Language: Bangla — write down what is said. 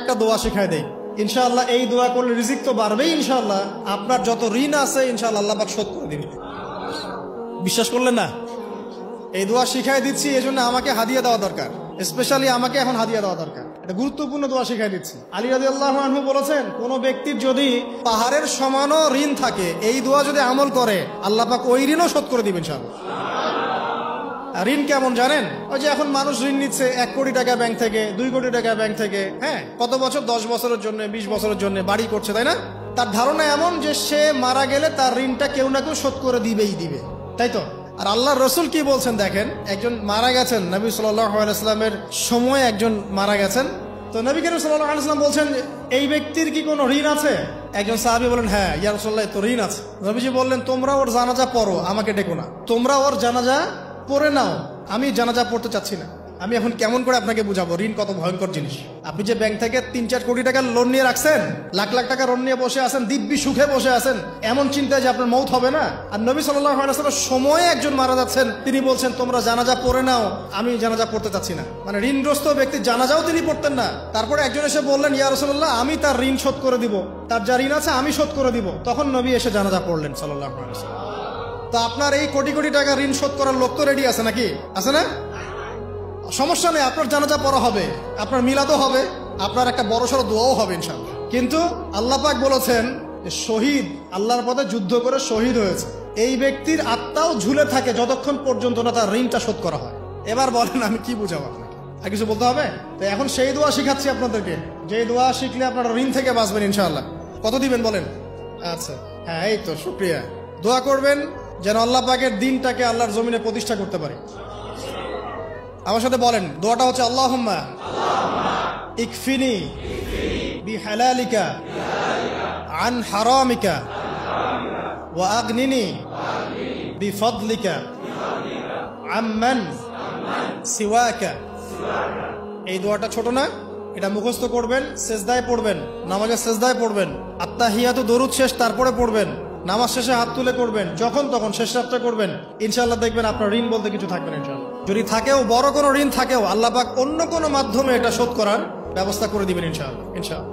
একটা দোয়া শিখাই দেই, ইনশাআল্লাহ এই দোয়া করলে রিজিক তো বাড়বেই ইনশাআল্লাহ, আপনার যত ঋণ আছে ইনশাআল্লাহ আল্লাহ পাক শোধ করে দিবে। বিশ্বাস করলেন না? এই দোয়া শিখাই দিচ্ছি, এজন্য আমাকে হাদিয়া দেওয়া দরকার, স্পেশালি আমাকে এখন হাদিয়া দেওয়া দরকার। এটা গুরুত্বপূর্ণ দোয়া শিখাই দিচ্ছি। আলী রাদিয়াল্লাহু আনহু বলেছেন, কোন ব্যক্তির যদি পাহাড়ের সমানও ঋণ থাকে, এই দোয়া যদি আমল করে আল্লাহ পাক ওই ঋণও শোধ করে দিবেন ইনশাআল্লাহ। ঋণ কেমন জানেন? ওই যে এখন মানুষ ঋণ নিচ্ছে 1 কোটি টাকা ব্যাংক থেকে, 2 কোটি টাকা ব্যাংক থেকে, হ্যাঁ, কত বছর, 10 বছরের জন্য, 20 বছরের জন্য বাড়ি করছে, তাই না? তার ধারণা এমন যে সে মারা গেলে তার ঋণটা কেউ না কেউ শোধ করে দিবেই দিবে, তাই তো? আর আল্লাহর রসুল কি বলছেন দেখেন, একজন মারা গেছেন, নবী সাল্লাল্লাহু আলাইহি ওয়াসাল্লামের সময় একজন মারা গেছেন, তো নবী করিম সাল্লাল্লাহু আলাইহি ওয়াসাল্লাম বলছেন, এই ব্যক্তির কি কোনো ঋণ আছে? একজন সাহাবী বলেন, হ্যাঁ ইয়া রাসূলুল্লাহ, তো ঋণ আছে। নবীজি বললেন, তোমরা ওর জানাজা পড়ো, আমাকে ডেকো না, তোমরা ওর জানাজা পড়ে নাও, আমি জানাজা পড়তে চাচ্ছি না। আমি এখন কেমন করে আপনাকে বুঝাবো ঋণ কত ভয়ঙ্কর জিনিস? আপনি যে ব্যাংক থেকে 3-4 কোটি টাকার লোন নিয়ে রাখছেন, লাখ লাখ টাকা লোন নিয়ে বসে আছেন, দিব্যি সুখে বসে আছেন, এমন চিন্তায় যে আপনার মৌত হবে না। আর নবী সাল্লাল্লাহু আলাইহি ওয়াসাল্লাম সময়ে একজন মারা যাচ্ছেন, তিনি বলছেন তোমরা জানাজা পড়ে নাও, আমি জানাজা পড়তে চাচ্ছি না। মানে ঋণগ্রস্ত ব্যক্তির জানাজাও তিনি পড়তেন না। তারপরে একজন এসে বললেন, ইয়া রাসূলুল্লাহ, আমি তার ঋণ শোধ করে দিব, তার যা ঋণ আছে আমি শোধ করে দিব। তখন নবী এসে জানাজা পড়লেন সাল্লাল্লাহু আলাইহি ওয়াসাল্লাম। তো আপনার এই কোটি কোটি টাকা ঋণ শোধ করার লোক তো রেডি আছে নাকি? আছে না? সমস্যা নেই, আপনার জানাজা পড়া হবে, আপনার মিলাদও হবে, আপনার একটা বড়সড় দোয়াও হবে ইনশাআল্লাহ। কিন্তু আল্লাহ পাক বলেছেন, শহীদ, আল্লাহর পথে যুদ্ধ করে শহীদ হয়েছে, এই ব্যক্তির আত্মাও ঝুলে থাকে যতক্ষণ পর্যন্ত না তার ঋণটা শোধ করা হয়। এবার বলেন আমি কি বুঝাবো আপনাকে? আর কিছু বলতে হবে? তো এখন সেই দোয়া শিখাচ্ছি আপনাদেরকে, যে দোয়া শিখলে আপনারা ঋণ থেকে বাঁচবেন ইনশাআল্লাহ। কত দিবেন বলেন? আচ্ছা, হ্যাঁ, এই তো, শুকরিয়া। দোয়া করবেন যেন আল্লাহ পাকের দিনটাকে আল্লাহর জমিনে প্রতিষ্ঠা করতে পারি। আমার সাথে বলেন, দোয়াটা হচ্ছে, আল্লাহুম্মা ইকফিনি বিহালালিকা আন হারামিকা ওয়া আগনিনি বিফদলিকা আম্মান সিওয়াকা। এই দোয়াটা ছোট না, এটা মুখস্থ করবেন, সেজদায় পড়বেন, নামাজের সেজদায় পড়বেন, আত্তাহিয়াতু দরুদ শেষ তারপরে পড়বেন, নামাজ শেষে হাত তুলে করবেন, যখন তখন শেষ রাতটা করবেন, ইনশাআল্লাহ দেখবেন আপনার ঋণ বলতে কিছু থাকবে না ইনশাআল্লাহ। যদি থাকেও, বড় কোনো ঋণ থাকেও, আল্লাহ পাক অন্য কোনো মাধ্যমে এটা শোধ করার ব্যবস্থা করে দিবেন ইনশাআল্লাহ। ইনশাআল্লাহ।